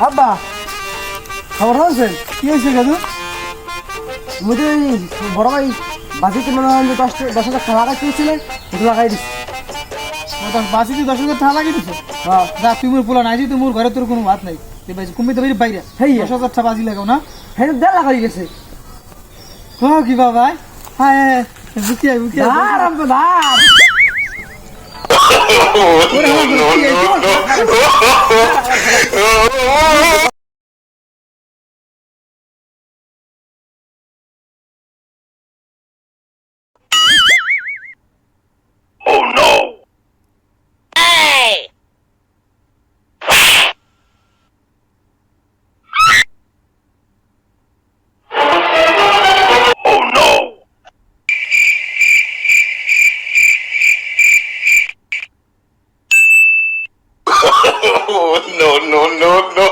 আব্বা খবর হয়েছেন? কি হয়েছে দাদু? মুই বড় ভাই বাজিতে মনে হয় যে 10,000 টাকা লাগাই চেয়েছিলেন, একটু লাগাই দিচ্ছি। বাসি তুই 10,000 টাকা লাগিয়ে দিছো? হ্যাঁ যা তুই মোর পোলা নাই যে তোর ঘরে তোর কোনো ভাত নাই। কুম্মি তো বাইরে হেই 10,000 টাকা বাজি লাগাও না? হ্যাঁ 1.5 লাখ হয়ে গেছে। কি বাবা হ্যাঁ বুকিয়া বুকিয়া ধার আব্বা ধার। Oh, no, no, no, no.